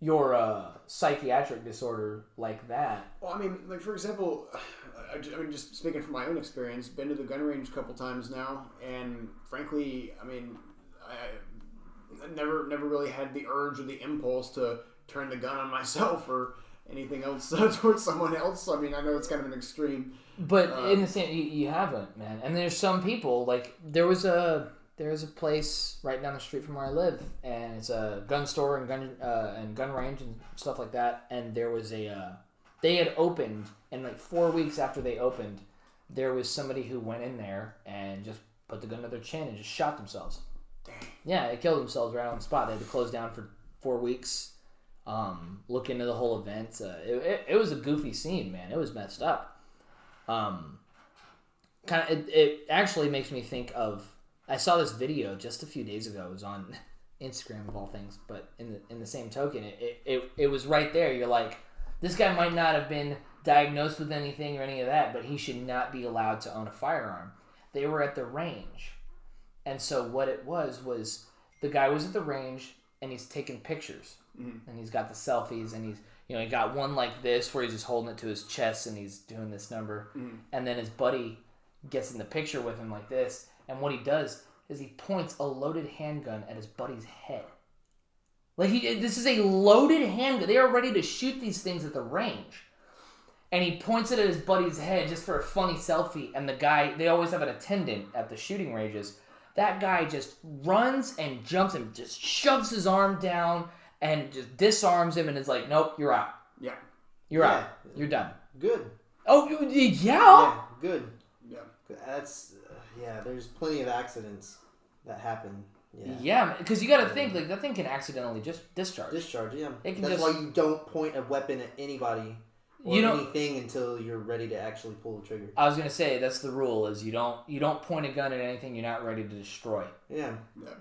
your psychiatric disorder like that. Well, I mean, like for example, I mean, just speaking from my own experience, been to the gun range a couple times now, and frankly, I mean, I never really had the urge or the impulse to turn the gun on myself or anything else towards someone else. I mean, I know it's kind of an extreme, but in the same, you haven't, man. And there's some people like there was a place right down the street from where I live, and it's a gun store and gun range and stuff like that. And there was they had opened, and like 4 weeks after they opened, there was somebody who went in there and just put the gun to their chin and just shot themselves. Dang. Yeah, they killed themselves right on the spot. They had to close down for 4 weeks. Look into the whole event. It was a goofy scene, man. It was messed up. It actually makes me think of. I saw this video just a few days ago. It was on Instagram of all things, but in the same token, it was right there. You're like, this guy might not have been diagnosed with anything or any of that, but he should not be allowed to own a firearm. They were at the range, and so what it was the guy was at the range and he's taking pictures. Mm-hmm. And he's got the selfies, and he's, he got one like this where he's just holding it to his chest and he's doing this number. Mm-hmm. And then his buddy gets in the picture with him like this, and what he does is he points a loaded handgun at his buddy's head. Like, this is a loaded handgun. They are ready to shoot these things at the range. And he points it at his buddy's head just for a funny selfie, and the guy, they always have an attendant at the shooting ranges. That guy just runs and jumps and just shoves his arm down and just disarms him and is like, nope, you're out. Yeah. You're out. You're done. Good. Oh, yeah? Yeah, good. Yeah. That's, there's plenty of accidents that happen. Yeah, because you got to think, like, that thing can accidentally just discharge. Yeah. That's why you don't point a weapon at anybody or anything until you're ready to actually pull the trigger. I was going to say, that's the rule, is you don't point a gun at anything you're not ready to destroy. Yeah.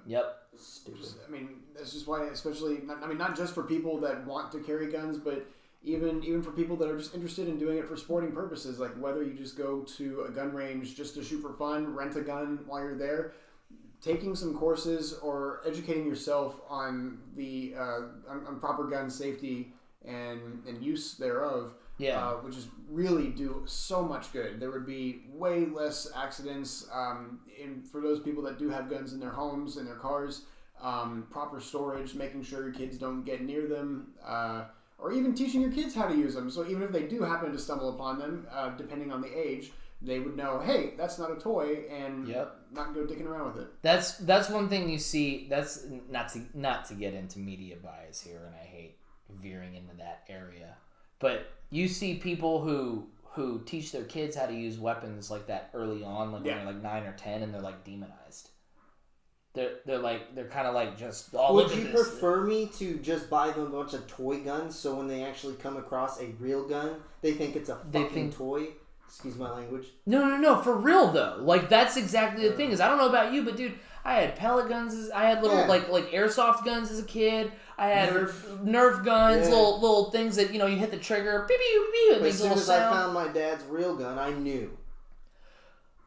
Yep. Stupid. I mean, that's just why, especially, not just for people that want to carry guns, but even for people that are just interested in doing it for sporting purposes, like whether you just go to a gun range just to shoot for fun, rent a gun while you're there, taking some courses or educating yourself on the on proper gun safety and use thereof, would just really do so much good. There would be way less accidents for those people that do have guns in their homes, in their cars, proper storage, making sure your kids don't get near them, or even teaching your kids how to use them. So even if they do happen to stumble upon them, depending on the age, they would know, hey, that's not a toy, and not go dicking around with it. That's one thing you see. That's not to get into media bias here, and I hate veering into that area. But you see people who teach their kids how to use weapons like that early on, like when they're like 9 or 10, and they're like demonized. They're kind of like just. Oh, would you prefer me to just buy them a bunch of toy guns so when they actually come across a real gun, they think it's a fucking toy? Excuse my language. No, for real though. Like, that's exactly the thing. Is I don't know about you, but dude, I had pellet guns. I had little like airsoft guns as a kid. I had Nerf guns, little things that you hit the trigger, beep beep beep, but as soon as I found my dad's real gun, I knew.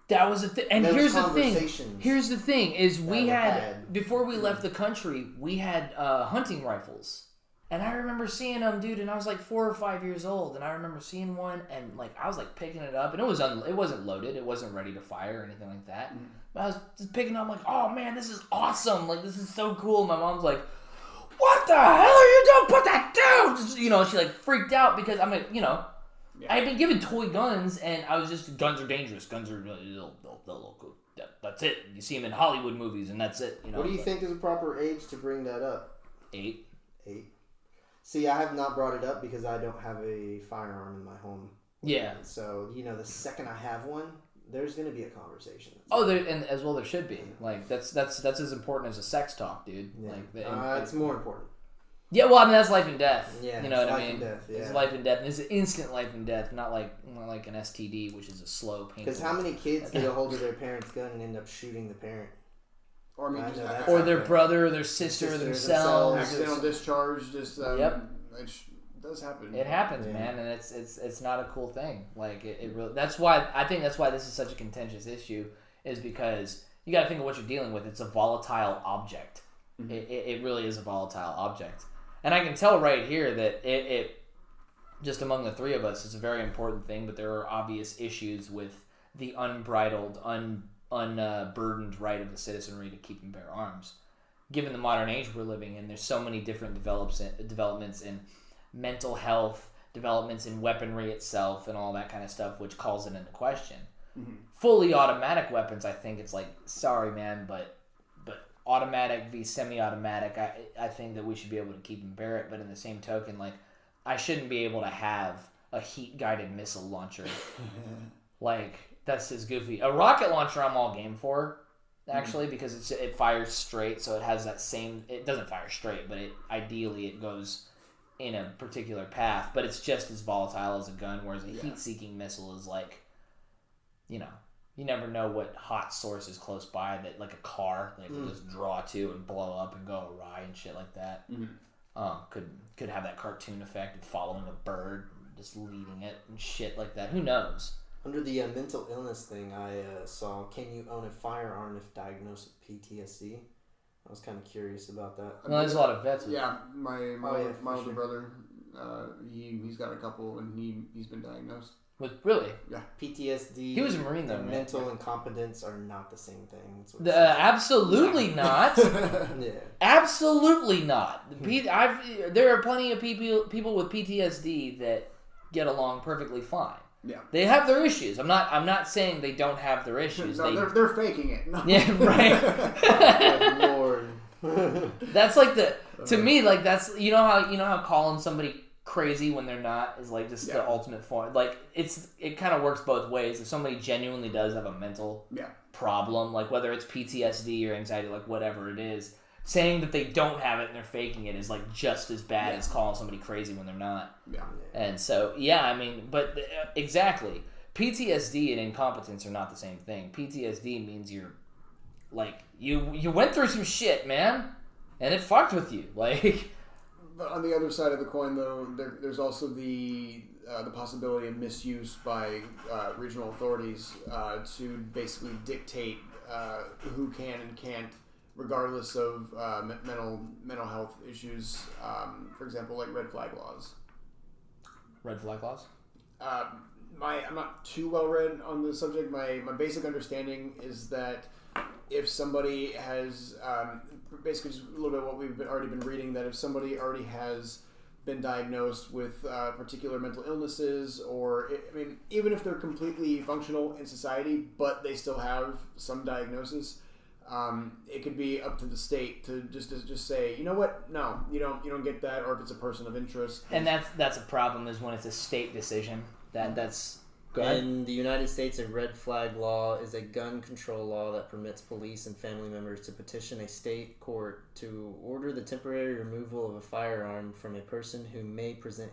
That was a thing. And here's the thing. Here's the thing: is we had before we left the country, we had hunting rifles. And I remember seeing them, dude, and I was like 4 or 5 years old, and I remember seeing one, and like I was like picking it up, and it wasn't loaded, it wasn't ready to fire or anything like that. Mm-hmm. But I was just picking it up, like, oh man, this is awesome, like this is so cool. My mom's like, what the hell are you doing? Put that down! Just, she like freaked out because I'm like, I had been given toy guns, and I was just, guns are dangerous. Guns are that's it. You see them in Hollywood movies, and that's it. What do you think is a proper age to bring that up? 8. See, I have not brought it up because I don't have a firearm in my home. Yeah. So, the second I have one, there's going to be a conversation. Oh, and as well there should be. Like, that's as important as a sex talk, dude. Yeah. Like, it's more important. Yeah, well, I mean, that's life and death. Yeah, you know what I mean? Life and death, yeah. It's life and death. And it's an instant life and death, not like an STD, which is a slow, painful. Because how many kids get a hold of their parent's gun and end up shooting the parent? Or their brother, or their sister, themselves. Accidental discharge, just it does happen. It happens, man, and it's not a cool thing. Like it really. That's why I think this is such a contentious issue, is because you got to think of what you're dealing with. It's a volatile object. Mm-hmm. It really is a volatile object, And I can tell right here that it just among the three of us is a very important thing, but there are obvious issues with the unbridled, unburdened right of the citizenry to keep and bear arms. Given the modern age we're living in, there's so many different developments in mental health, developments in weaponry itself, and all that kind of stuff, which calls it into question. Mm-hmm. Fully automatic weapons, I think it's like, sorry, man, but automatic v semi-automatic, I think that we should be able to keep and bear it. But in the same token, like, I shouldn't be able to have a heat-guided missile launcher. Like, that's just goofy. A rocket launcher, I'm all game for. Actually, because it fires straight, so it has that same... It doesn't fire straight, but ideally it goes in a particular path, but it's just as volatile as a gun, whereas a heat-seeking missile is like, you never know what hot source is close by, that like a car that can just draw to and blow up and go awry and shit like that. Could have that cartoon effect of following a bird, just leading it and shit like that. Who knows? Under the mental illness thing, I saw, can you own a firearm if diagnosed with PTSD? I was kind of curious about that. Well, there's a lot of vets. My older brother, he's got a couple, and he's been diagnosed. With really? Yeah. PTSD. He was a Marine, though. And mental incompetence are not the same thing. Absolutely not. Yeah. Absolutely not. There are plenty of people with PTSD that get along perfectly fine. Yeah, they have their issues. I'm not saying they don't have their issues. No, they're faking it. No. Yeah, right. Lord. That's like to me, like, that's you know how calling somebody crazy when they're not is like just the ultimate form. Like, it kind of works both ways. If somebody genuinely does have a mental problem, like whether it's PTSD or anxiety, like whatever it is, saying that they don't have it and they're faking it is like just as bad as calling somebody crazy when they're not. Yeah. And so, I mean, but exactly. PTSD and incompetence are not the same thing. PTSD means you're like you went through some shit, man, and it fucked with you. Like, but on the other side of the coin, though, there's also the possibility of misuse by regional authorities to basically dictate who can and can't, regardless of mental health issues. For example, like red flag laws. Red flag laws? I'm not too well read on the subject. My basic understanding is that if somebody has, basically just a little bit what we've already been reading, that if somebody already has been diagnosed with particular mental illnesses, or even if they're completely functional in society, but they still have some diagnosis, it could be up to the state to just say, you know what, no, you don't get that, or if it's a person of interest. And that's a problem, is when it's a state decision. That's go ahead. In the United States, a red flag law is a gun control law that permits police and family members to petition a state court to order the temporary removal of a firearm from a person who may present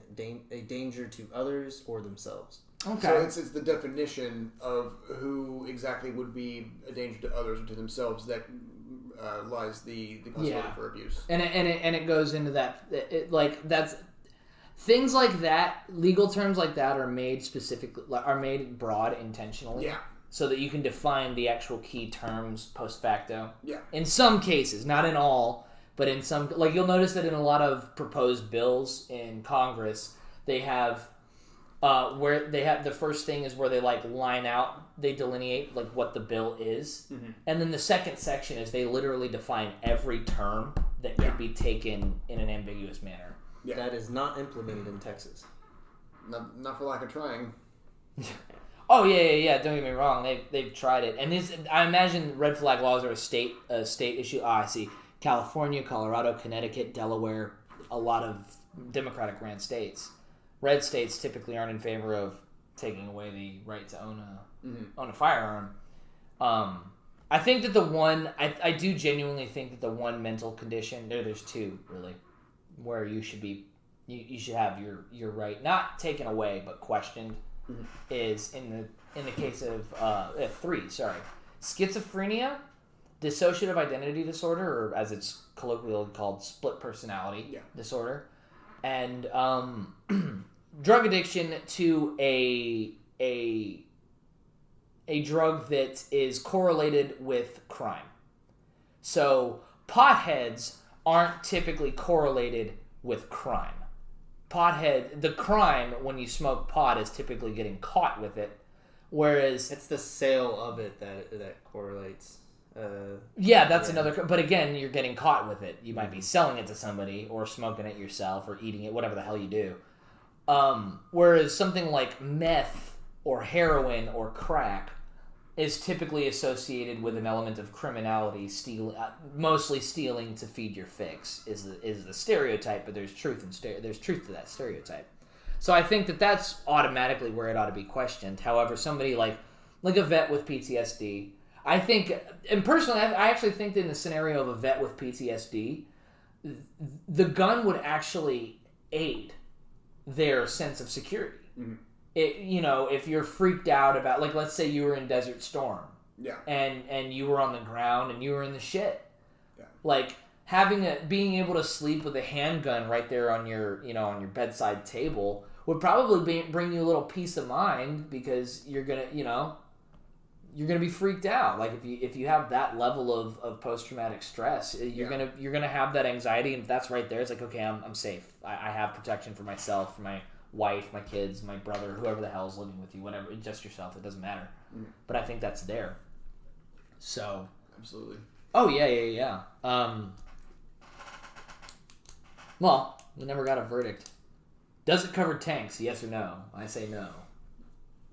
a danger to others or themselves. Okay. So it's the definition of who exactly would be a danger to others or to themselves that lies the possibility for abuse. And it goes into that, that's things like that. Legal terms like that are made broad intentionally. Yeah. So that you can define the actual key terms post facto. Yeah. In some cases, not in all, but in some, like, you'll notice that in a lot of proposed bills in Congress, they have. Where they have the first thing is where they line out, they delineate what the bill is, and then the second section is they literally define every term that could be taken in an ambiguous manner. Yeah. That is not implemented in Texas. Not for lack of trying. Oh yeah. Don't get me wrong, they've tried it, and I imagine red flag laws are a state issue. I see. California, Colorado, Connecticut, Delaware, a lot of Democratic ran states. Red states typically aren't in favor of taking away the right to own a firearm. I think that I do genuinely think that the one mental condition, there's two really, where you should have your right not taken away but questioned, is in the case of three. Sorry, schizophrenia, dissociative identity disorder, or as it's colloquially called, split personality disorder. And drug addiction to a drug that is correlated with crime. So potheads aren't typically correlated with crime. The crime when you smoke pot is typically getting caught with it, whereas it's the sale of it that correlates. Another. But again, you're getting caught with it. You might be selling it to somebody, or smoking it yourself, or eating it, whatever the hell you do. Whereas something like meth or heroin or crack is typically associated with an element of criminality, mostly stealing to feed your fix is the stereotype. But there's truth to that stereotype. So I think that's automatically where it ought to be questioned. However, somebody like a vet with PTSD. I think, and personally, I actually think that in the scenario of a vet with PTSD, the gun would actually aid their sense of security. Mm-hmm. If you're freaked out about, like, let's say you were in Desert Storm, and you were on the ground and you were in the shit, like being able to sleep with a handgun right there on your bedside table would probably bring you a little peace of mind, because you're gonna be freaked out. Like if you have that level of post-traumatic stress, you're gonna have that anxiety, and if that's right there, it's like, okay, I'm safe. I have protection for myself, for my wife, my kids, my brother, whoever the hell is living with you, whatever, just yourself. It doesn't matter. Mm. But I think that's there. So absolutely. Oh yeah. Well, we never got a verdict. Does it cover tanks? Yes or no? I say no.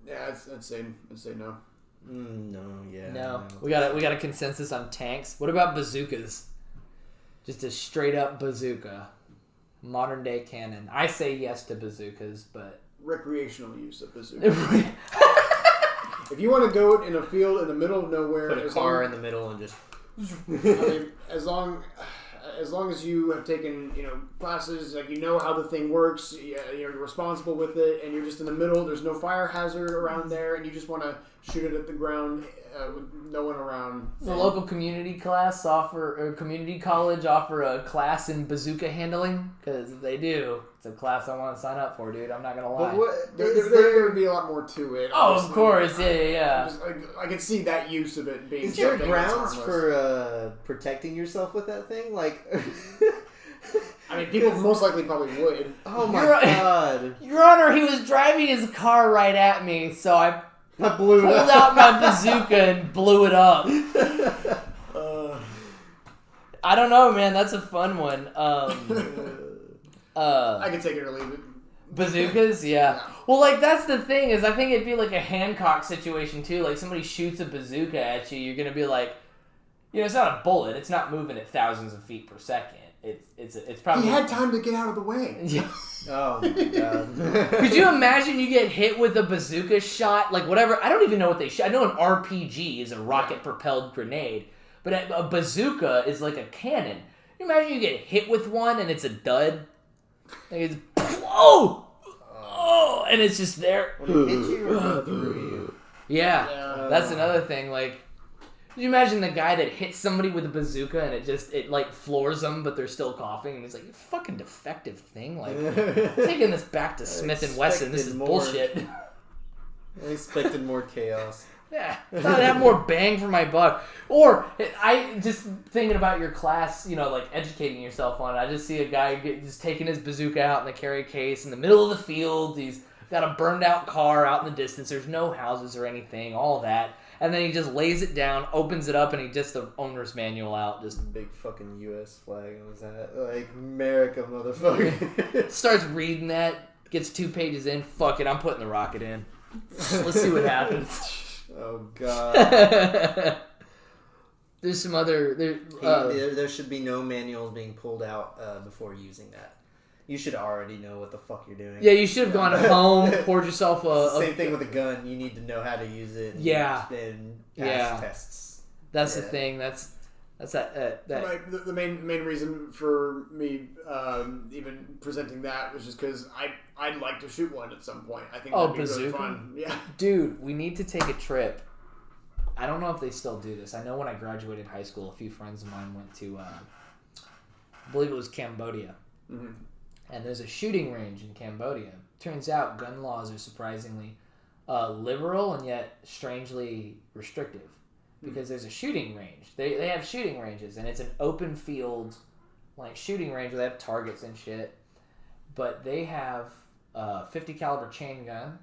Yeah, I'd say no. No. We got a consensus on tanks. What about bazookas? Just a straight up bazooka, modern day cannon. I say yes to bazookas, but recreational use of bazookas. If you want to go in a field in the middle of nowhere, put a car in the middle and just. As long as you have taken classes, like how the thing works, you're responsible with it, and you're just in the middle. There's no fire hazard around there, and you just want to shoot it at the ground with no one around. The local community college offer a class in bazooka handling, because they do. It's a class I want to sign up for, dude. I'm not gonna lie. But there would be a lot more to it. Oh, of course, yeah. I could see that use of it being. Is there grounds for protecting yourself with that thing? Like, I mean, people most likely probably would. Oh my god, Your Honor, he was driving his car right at me, so I pulled out my bazooka and blew it up. I don't know, man. That's a fun one. I can take it or leave it. Bazookas, yeah. Well, like, that's the thing, is I think it'd be like a Hancock situation too. Like, somebody shoots a bazooka at you, you're gonna be like, it's not a bullet. It's not moving at thousands of feet per second. It's probably. He had time to get out of the way. Yeah. Oh my god. Could you imagine you get hit with a bazooka shot? Like, whatever. I don't even know what they shoot. I know an RPG is a rocket-propelled grenade, but a bazooka is like a cannon. Can you imagine you get hit with one and it's a dud? Like, it's and it's just there. When it hits you or through you. Yeah, that's another thing. Like, can you imagine the guy that hits somebody with a bazooka and it like floors them, but they're still coughing, and he's like, "You fucking defective thing! Like, taking this back to Smith and Wesson. This is bullshit." I expected more chaos. Yeah, I thought I'd have more bang for my buck. Or, I just thinking about your class, like educating yourself on it. I just see a guy just taking his bazooka out in the carry case in the middle of the field. He's got a burned out car out in the distance. There's no houses or anything, all that. And then he just lays it down, opens it up, and he just the owner's manual out. Just big fucking U.S. flag on that. Like, America, motherfucker. Starts reading that, gets 2 pages in. Fuck it, I'm putting the rocket in. Let's see what happens. Oh god. There's some other. There should be no manuals being pulled out before using that. You should already know what the fuck you're doing. Yeah, you should have gone home, poured yourself same thing with a gun. You need to know how to use it. And pass tests. That's the thing. That's that. The main reason for me even presenting that was just because I'd like to shoot one at some point. I think that'd be really fun. Yeah, dude, we need to take a trip. I don't know if they still do this. I know when I graduated high school, a few friends of mine went to, I believe it was Cambodia. Mm-hmm. And there's a shooting range in Cambodia. Turns out gun laws are surprisingly liberal and yet strangely restrictive. Because there's a shooting range. They have shooting ranges, and it's an open field, like, shooting range where they have targets and shit. but they have 50 caliber chain gun.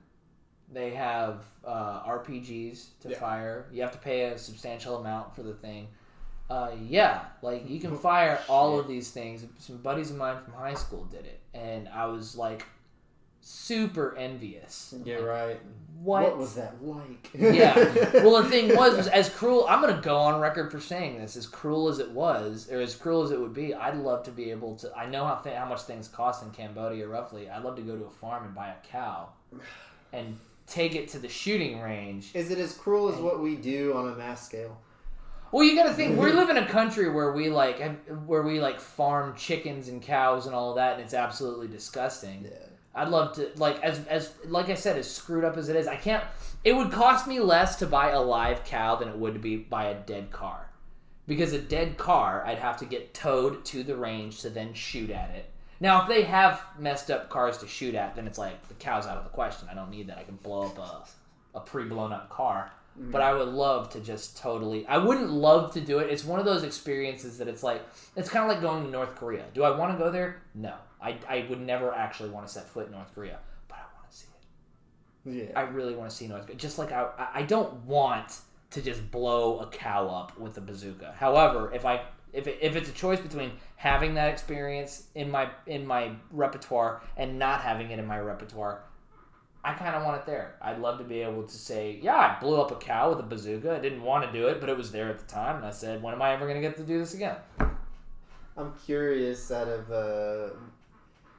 They have RPGs to fire. You have to pay a substantial amount for the thing. Like you can fire all of these things. Some buddies of mine from high school did it, and I was like super envious. Yeah, like, right. What was that like? Yeah. Well, the thing was as cruel. I'm gonna go on record for saying this. As cruel as it was, or as cruel as it would be, I'd love to be able to. I know how much things cost in Cambodia roughly. I'd love to go to a farm and buy a cow, and take it to the shooting range. Is it as cruel as what we do on a mass scale? Well, you got to think we live in a country where we farm chickens and cows and all of that, and it's absolutely disgusting. Yeah. I'd love to like I said, as screwed up as it is, I can't. It would cost me less to buy a live cow than it would to be buy a dead car, because a dead car I'd have to get towed to the range to then shoot at it. Now, if they have messed up cars to shoot at, then it's like the cow's out of the question. I don't need that. I can blow up a pre-blown up car. Mm-hmm. But I would love to just totally... I wouldn't love to do it. It's one of those experiences that it's like... It's kind of like going to North Korea. Do I want to go there? No. I would never actually want to set foot in North Korea. But I want to see it. Yeah. I really want to see North Korea. Just like I don't want to just blow a cow up with a bazooka. However, if it's a choice between having that experience in my repertoire and not having it in my repertoire, I kind of want it there. I'd love to be able to say, yeah, I blew up a cow with a bazooka. I didn't want to do it, but it was there at the time, and I said, when am I ever going to get to do this again? I'm curious out of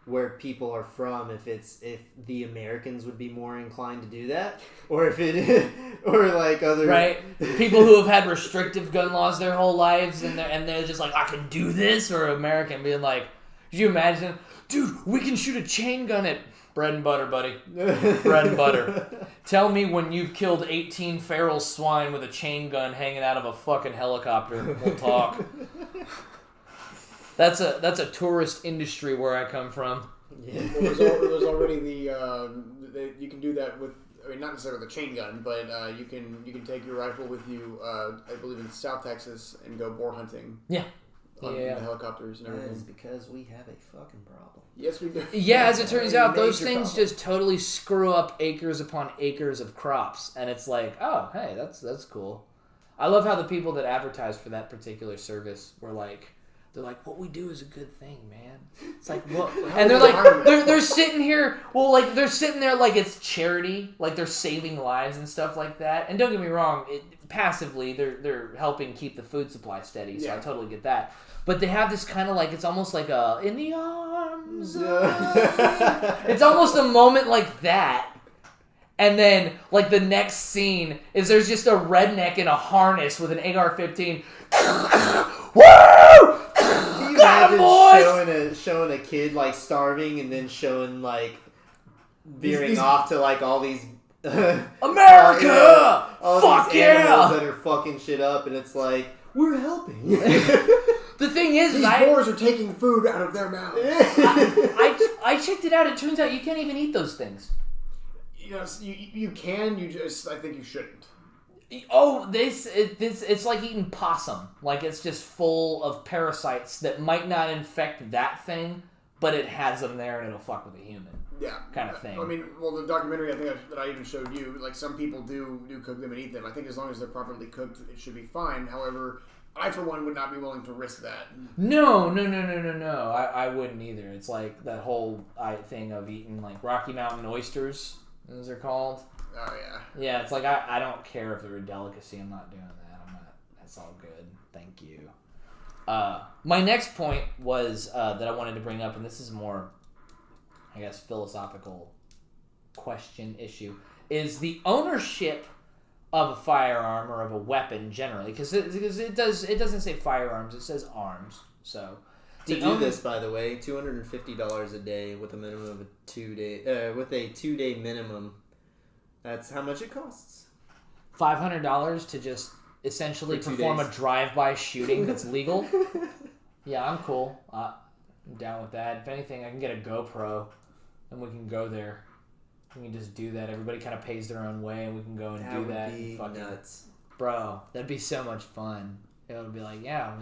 where people are from, if the Americans would be more inclined to do that, or if it, or like other people who have had restrictive gun laws their whole lives, and they're just like, I can do this, or American being like, could you imagine, dude, we can shoot a chain gun at bread and butter, buddy, bread and butter. Tell me when you've killed 18 feral swine with a chain gun hanging out of a fucking helicopter. We'll talk. That's a tourist industry where I come from. Yeah. Well, there's already you can do that with, I mean, not necessarily with a chain gun, but you can take your rifle with you, I believe in South Texas, and go boar hunting. Yeah. On the helicopters and everything. That is because we have a fucking problem. Yes, we do. Yeah, as it turns out, those things just totally screw up acres upon acres of crops, and it's like, oh, hey, that's cool. I love how the people that advertise for that particular service were like, they're like, what we do is a good thing, man. It's like, what? And they're like, they're sitting here, well, like, they're sitting there like it's charity, like they're saving lives and stuff like that. And don't get me wrong, passively, they're helping keep the food supply steady, so I totally get that. But they have this kind of like, it's almost like a, in the arms of... It's almost a moment like that. And then, like, the next scene is there's just a redneck in a harness with an AR-15. Woo! Can you imagine showing a kid, like, starving and then showing, like, veering off to, like, all these... America! All Fuck these animals that are fucking shit up, and it's like, we're helping. The thing is, these boars are taking food out of their mouths. I checked it out. It turns out you can't even eat those things. You know, you can. You just, I think you shouldn't. Oh, it's like eating possum. Like, it's just full of parasites that might not infect that thing, but it has them there and it'll fuck with a human. Yeah, kind of thing. I mean, well, the documentary that I even showed you, like, some people do cook them and eat them. I think as long as they're properly cooked, it should be fine. However, I, for one, would not be willing to risk that. No. I wouldn't either. It's like that whole thing of eating, like, Rocky Mountain oysters, as they're called. Oh, yeah. Yeah, it's like, I don't care if they're a delicacy. I'm not doing that. That's all good. Thank you. My next point was that I wanted to bring up, and this is more, I guess, philosophical question issue, is the ownership of a firearm or of a weapon generally, because it doesn't say firearms, it says arms. So to do this, by the way, $250 a day with a minimum of a 2-day with a 2-day minimum. That's how much it costs. $500 to just essentially perform a drive-by shooting that's legal. Yeah, I'm cool. I'm down with that. If anything, I can get a GoPro and we can go there. We can just do that. Everybody kind of pays their own way, and we can go and do that. That would be nuts. Bro, that'd be so much fun. It would be like, yeah,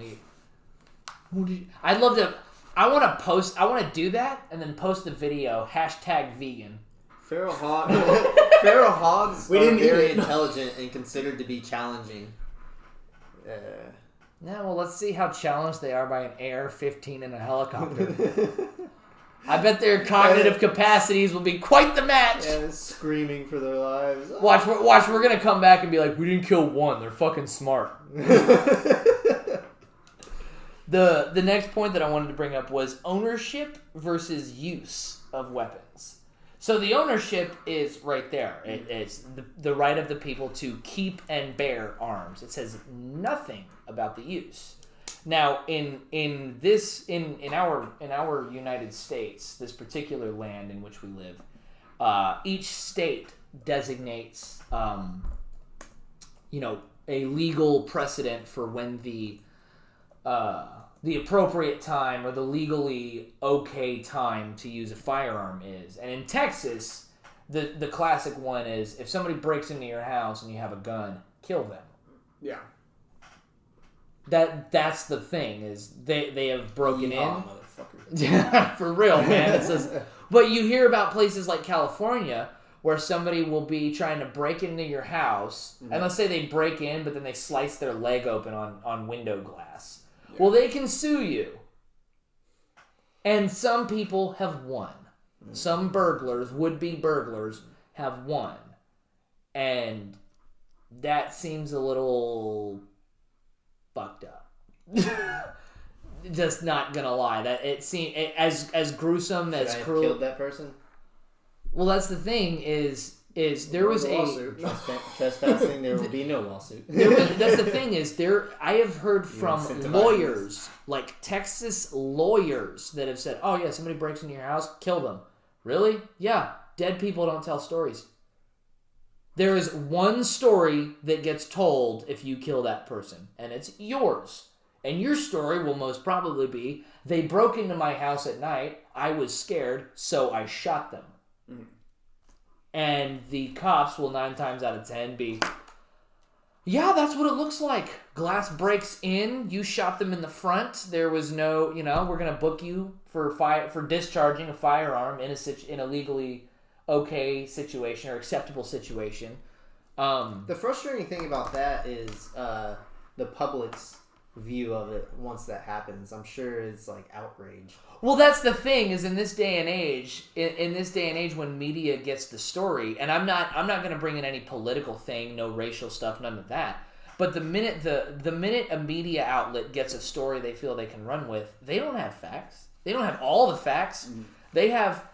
I'd love to... I want to do that and then post the video #vegan. Feral hogs are very intelligent and considered to be challenging. Yeah, well, let's see how challenged they are by an AR-15 in a helicopter. I bet their cognitive capacities will be quite the match. Yeah, screaming for their lives. Watch, we're going to come back and be like, we didn't kill one. They're fucking smart. The next point that I wanted to bring up was ownership versus use of weapons. So the ownership is right there. It's the right of the people to keep and bear arms. It says nothing about the use. Now, in our United States, this particular land in which we live, each state designates, a legal precedent for when the appropriate time or the legally okay time to use a firearm is. And in Texas, the classic one is if somebody breaks into your house and you have a gun, kill them. Yeah. That's the thing is they have broken in. Motherfucker. Yeah, for real, man. It says, but you hear about places like California where somebody will be trying to break into your house, and let's say they break in, but then they slice their leg open on window glass. Yeah. Well, they can sue you. And some people have won. Some burglars, would-be burglars, have won. And that seems a little fucked up. Just not gonna lie. That it seemed as gruesome, as cruel. Killed that person? Well, that's the thing is there was a lawsuit. Trespassing. There will be no lawsuit. That's the thing is I have heard from lawyers, like Texas lawyers, that have said, "Oh yeah, somebody breaks into your house, kill them." Really? Yeah. Dead people don't tell stories. There is one story that gets told if you kill that person, and it's yours. And your story will most probably be, they broke into my house at night, I was scared, so I shot them. Mm. And the cops will 9 times out of 10 be, yeah, that's what it looks like. Glass breaks in, you shot them in the front, there was no, we're going to book you for discharging a firearm in a legally okay situation or acceptable situation. The frustrating thing about that is the public's view of it once that happens. I'm sure it's like outrage. Well, that's the thing is in this day and age, when media gets the story, and I'm not going to bring in any political thing, no racial stuff, none of that. But the minute a media outlet gets a story they feel they can run with, they don't have facts. They don't have all the facts. Mm-hmm. They have,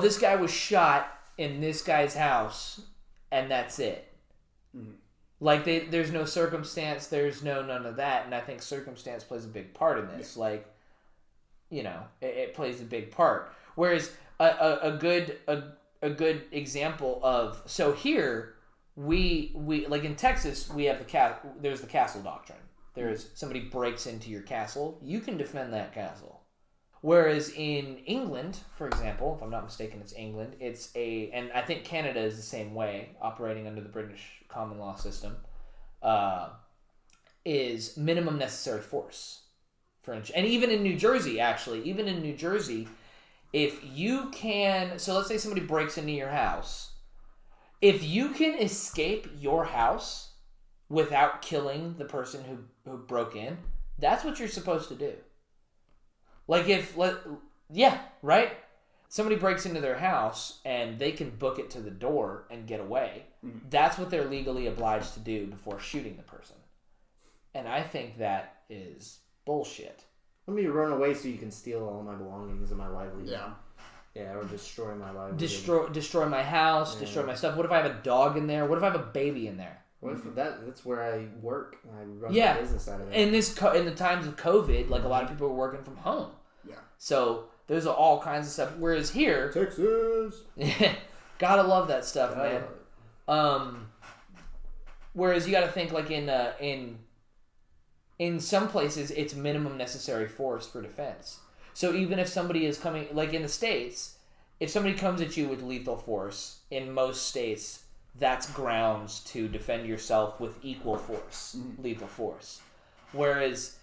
this guy was shot in this guy's house, and that's it. Mm-hmm. Like, there's no circumstance, there's none of that, and I think circumstance plays a big part in this. Yeah. Like, it plays a big part. Whereas a good example of, so here we like in Texas we have there's the castle doctrine. There's somebody breaks into your castle, you can defend that castle. Whereas in England, for example, if I'm not mistaken, it's England. And I think Canada is the same way, operating under the British common law system, is minimum necessary force. And even in New Jersey, if you can, so let's say somebody breaks into your house, if you can escape your house without killing the person who broke in, that's what you're supposed to do. Like right? Somebody breaks into their house and they can book it to the door and get away. Mm-hmm. That's what they're legally obliged to do before shooting the person. And I think that is bullshit. Let me run away so you can steal all my belongings and my livelihood. Yeah, or destroy my livelihood. Destroy my house, destroy my stuff. What if I have a dog in there? What if I have a baby in there? What if that's where I work? I run the business out of it. In the times of COVID, like a lot of people were working from home. Yeah. So there's all kinds of stuff. Whereas here, Texas, gotta love that stuff, man. Whereas you got to think like in some places it's minimum necessary force for defense. So even if somebody is coming, like in the States, if somebody comes at you with lethal force, in most states, that's grounds to defend yourself with equal force, lethal force. Whereas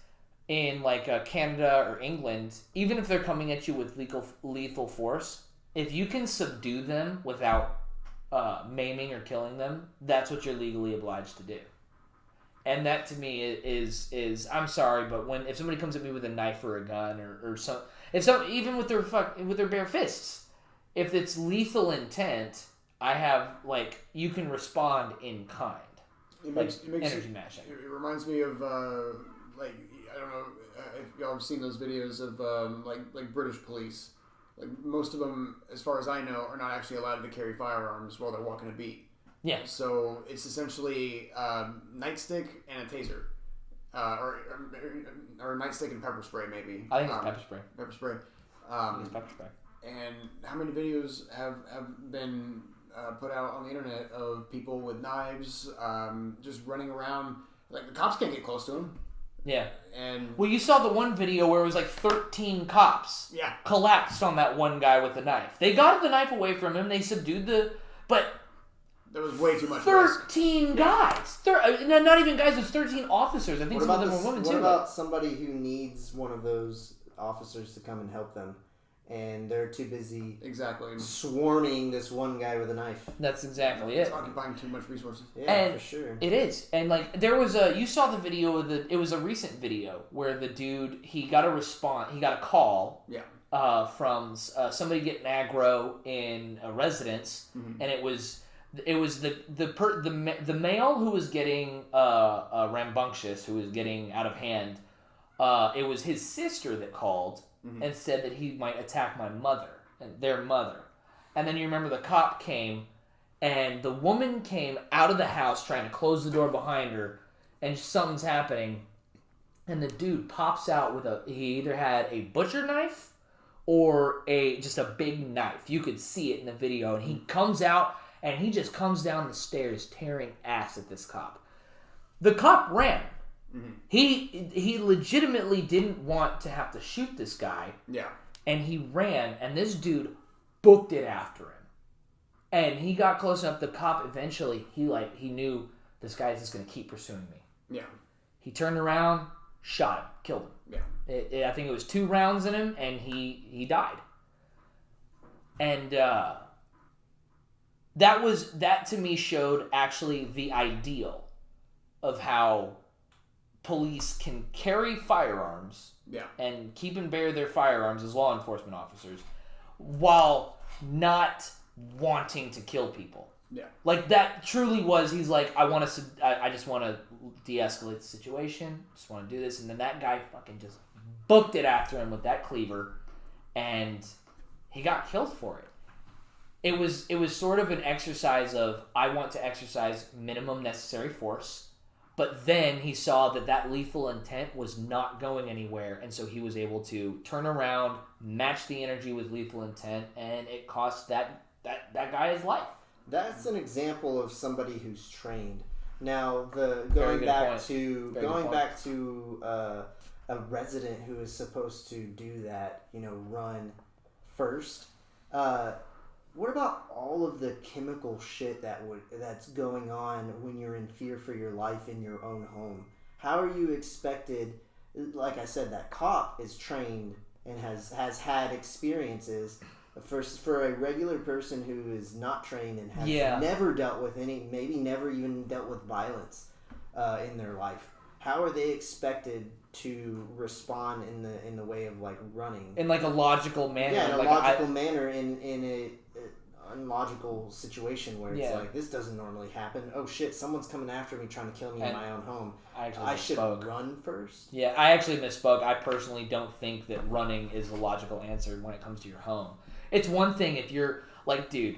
in like Canada or England, even if they're coming at you with lethal force, if you can subdue them without maiming or killing them, that's what you're legally obliged to do. And that to me is I'm sorry, but if somebody comes at me with a knife or a gun or even with their bare fists, if it's lethal intent, I have you can respond in kind. It makes energy mashing. It reminds me of I don't know if y'all have seen those videos of like British police. Like most of them, as far as I know, are not actually allowed to carry firearms while they're walking a beat. Yeah. So it's essentially nightstick and a taser, or nightstick and pepper spray maybe. I think it's pepper spray. Pepper spray. It's pepper spray. And how many videos have been put out on the internet of people with knives just running around? Like the cops can't get close to them. Yeah. And well, you saw the one video where it was 13 cops collapsed on that one guy with a knife. They got the knife away from him. They subdued but there was way too much 13 risk. Guys. Not even guys. There's 13 officers. I think some of them were women too. What about somebody who needs one of those officers to come and help them, and they're too busy swarming this one guy with a knife? That's exactly it. It's occupying too much resources. Yeah, and for sure. It is. And there was you saw the video it was a recent video where the dude, he got a call. Yeah. From somebody getting aggro in a residence, and it was the male who was getting rambunctious, who was getting out of hand. It was his sister that called and said that he might attack my mother and their mother. And then you remember the cop came, and the woman came out of the house trying to close the door behind her, and something's happening, and the dude pops out with he either had a butcher knife or just a big knife. You could see it in the video, and he comes out. And he just comes down the stairs tearing ass at this cop. The cop ran. Mm-hmm. He legitimately didn't want to have to shoot this guy. Yeah. And he ran, and this dude booked it after him. And he got close enough. The cop eventually, he knew this guy's just going to keep pursuing me. Yeah. He turned around, shot him, killed him. Yeah. I think it was 2 rounds in him, and he died. And that to me showed actually the ideal of how police can carry firearms and keep and bear their firearms as law enforcement officers while not wanting to kill people. Yeah. That truly was, he's like, I just want to de-escalate the situation, just want to do this, and then that guy fucking just booked it after him with that cleaver, and he got killed for it. It was sort of an exercise of, I want to exercise minimum necessary force, but then he saw that lethal intent was not going anywhere, and so he was able to turn around, match the energy with lethal intent, and it cost that guy his life. That's an example of somebody who's trained. Now, going back to a resident who is supposed to do that, run first. What about all of the chemical shit that's going on when you're in fear for your life in your own home? How are you expected? Like I said, that cop is trained and has had experiences. For a regular person who is not trained and has never dealt with maybe never even dealt with violence in their life, how are they expected to respond in the way of running in a logical manner? Yeah, in a logical manner in a unlogical situation where it's this doesn't normally happen. Oh shit, someone's coming after me trying to kill me in my own home. I should run first. Yeah, I actually misspoke. I personally don't think that running is a logical answer when it comes to your home. It's one thing if you're dude,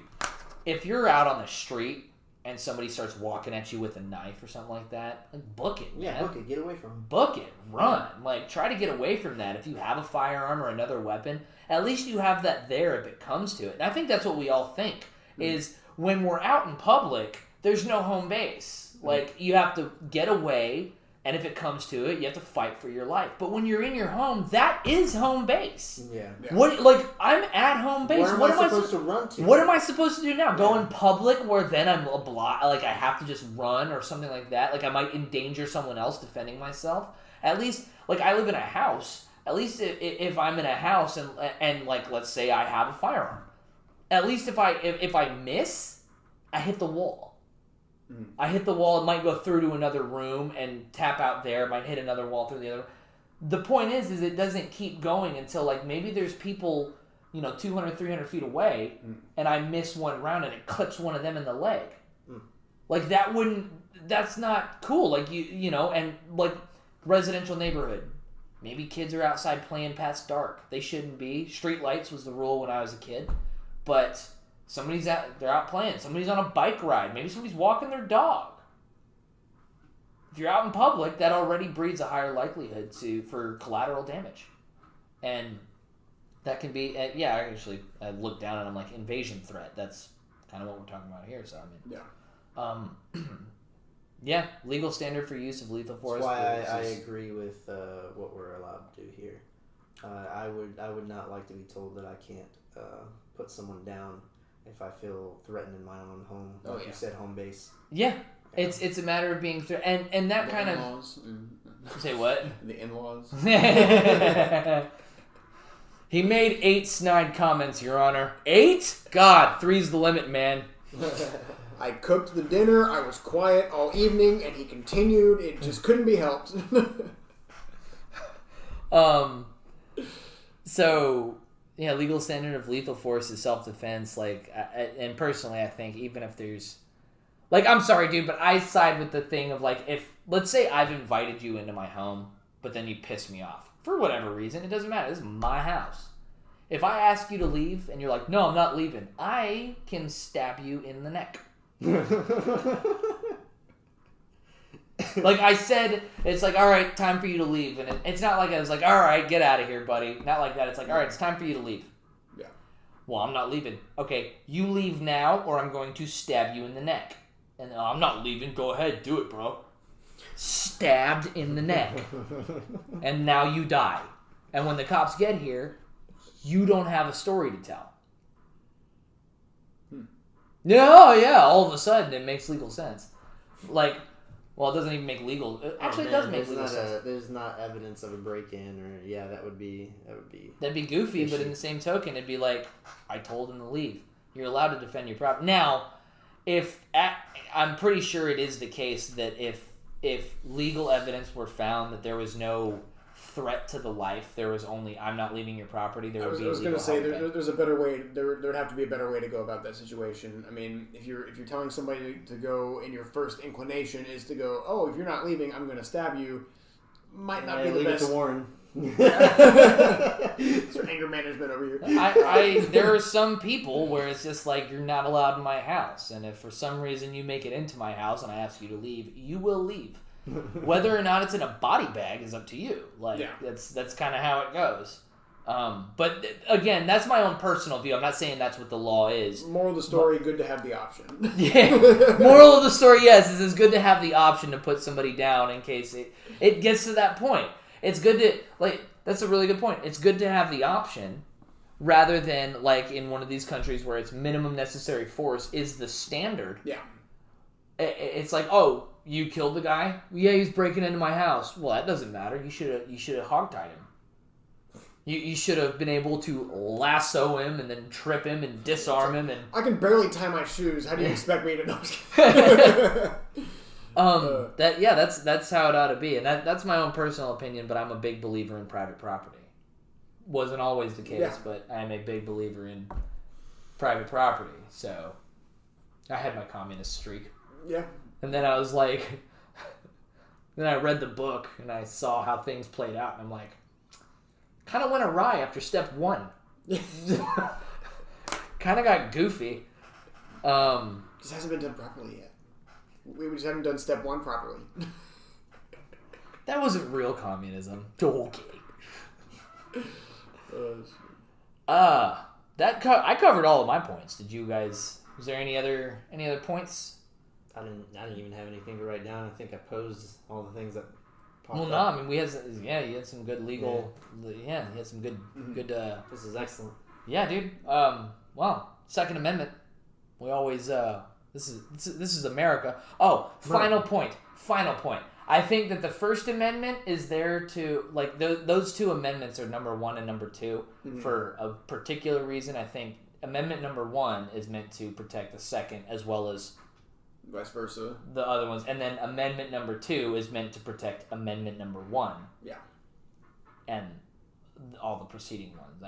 if you're out on the street and somebody starts walking at you with a knife or something like that, book it, man. Yeah, book it. Get away from them. Book it. Run. Try to get away from that. If you have a firearm or another weapon, at least you have that there if it comes to it. And I think that's what we all think, is when we're out in public, there's no home base. You have to get away, And if it comes to it, you have to fight for your life. But when you're in your home, that is home base. Yeah. What, like, I'm at home base. Where am I supposed to run to? What am I supposed to do now? Go in public where then I'm like I have to just run or something like that? Like I might endanger someone else defending myself? At least, like, I live in a house. At least if I'm in a house and like, let's say I have a firearm. At least if I miss, I hit the wall. I hit the wall, it might go through to another room and tap out there, it might hit another wall through the other. The point is it doesn't keep going until, like, maybe there's people, 200, 300 feet away, and I miss one round and it clips one of them in the leg. Like, that's not cool. Like, and, like, residential neighborhood. Maybe kids are outside playing past dark. They shouldn't be. Street lights was the rule when I was a kid. But they're out playing. Somebody's on a bike ride. Maybe somebody's walking their dog. If you're out in public, that already breeds a higher likelihood for collateral damage. And that can be, I looked down and I'm like, invasion threat. That's kind of what we're talking about here. So, I mean, yeah, legal standard for use of lethal force. That's why I agree with what we're allowed to do here. I would not like to be told that I can't put someone down if I feel threatened in my own home. Like you said, home base. Yeah. It's a matter of being and that the kind in-laws of say what? The in-laws. He made 8 snide comments, Your Honor. 8? God, 3's the limit, man. I cooked the dinner. I was quiet all evening, and he continued. It just couldn't be helped. So, yeah, legal standard of lethal force is self-defense. Like, and personally, I think even if there's, like, I'm sorry, dude, but I side with the thing of, like, if, let's say I've invited you into my home, but then you piss me off for whatever reason, it doesn't matter. This is my house. If I ask you to leave and you're like, no, I'm not leaving, I can stab you in the neck. Like I said, it's like, all right, time for you to leave. And it's not like I was like, all right, get out of here, buddy. Not like that. It's like, all right, it's time for you to leave. Yeah. Well, I'm not leaving. Okay, you leave now or I'm going to stab you in the neck. And I'm not leaving. Go ahead, do it, bro. Stabbed in the neck. And now you die. And when the cops get here, you don't have a story to tell. Yeah, all of a sudden it makes legal sense. Like, well, it doesn't even make legal. Actually, it does make legal sense. There's not evidence of a break-in, or that'd be goofy. But in the same token, it'd be like, I told him to leave. You're allowed to defend your property. Now, I'm pretty sure it is the case that if legal evidence were found that there was no threat to the life, there was only, I'm not leaving your property, there would be. I was going to say there's a better way. There would have to be a better way to go about that situation. I mean, if you're telling somebody to go, and your first inclination is to go, oh, if you're not leaving, I'm going to stab you, might not be the best. Leave it to Warren. It's your anger management over here. There are some people where it's just like, you're not allowed in my house, and if for some reason you make it into my house and I ask you to leave, you will leave. Whether or not it's in a body bag is up to you. Like, that's kind of how it goes. But again, that's my own personal view. I'm not saying that's what the law is. Moral of the story, good to have the option. Yeah. Moral of the story, yes, is it's good to have the option to put somebody down in case it gets to that point. It's good to, like, that's a really good point. It's good to have the option rather than, like, in one of these countries where it's minimum necessary force is the standard. Yeah. It's like, oh, you killed the guy? Yeah, he's breaking into my house. Well, that doesn't matter. You should have hogtied him. You should have been able to lasso him and then trip him and disarm him. And I can barely tie my shoes. How do you expect me to know? That's how it ought to be, and that's my own personal opinion. But I'm a big believer in private property. Wasn't always the case, but I'm a big believer in private property. So I had my communist streak. Yeah. And then I was like, then I read the book and I saw how things played out, and I'm like, kind of went awry after step 1. Kind of got goofy. This hasn't been done properly yet. We just haven't done step 1 properly. That wasn't real communism. Okay. I covered all of my points. Did you guys? Was there any other points? I didn't even have anything to write down. I think I posed all the things that popped Well, no, up. I mean, he had some good legal, he had some good, This is excellent. yeah, dude. Well, Second Amendment, we always, this is America. Oh, final point. I think that the First Amendment is there to, like, those two amendments are number 1 and number 2 for a particular reason. I think Amendment number 1 is meant to protect the second as well as vice versa. the other ones. And then Amendment number 2 is meant to protect Amendment number 1. Yeah. And all the preceding ones.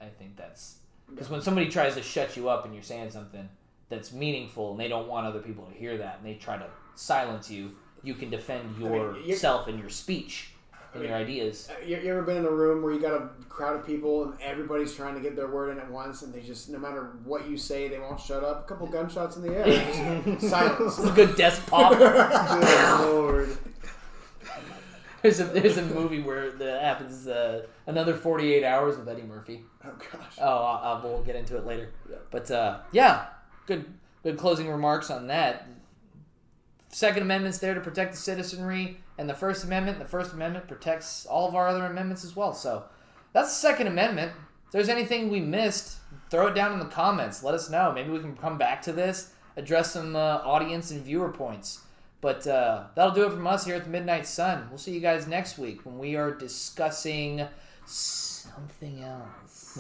I think that's... Because when somebody tries to shut you up and you're saying something that's meaningful and they don't want other people to hear that and they try to silence you, you can defend yourself and your speech and your ideas. You ever been in a room where you got a crowd of people and everybody's trying to get their word in at once and they just, no matter what you say, they won't shut up? A couple gunshots in the air. Just silence. It's a good desk pop. Good Lord. There's a movie where that happens, Another 48 Hours with Eddie Murphy. Oh, gosh. Oh, we'll get into it later. Yeah. But, good closing remarks on that. Second Amendment's there to protect the citizenry, and the First Amendment protects all of our other amendments as well. So that's the Second Amendment. If there's anything we missed, throw it down in the comments. Let us know. Maybe we can come back to this, address some audience and viewer points. But that'll do it from us here at the Midnight Sun. We'll see you guys next week when we are discussing something else.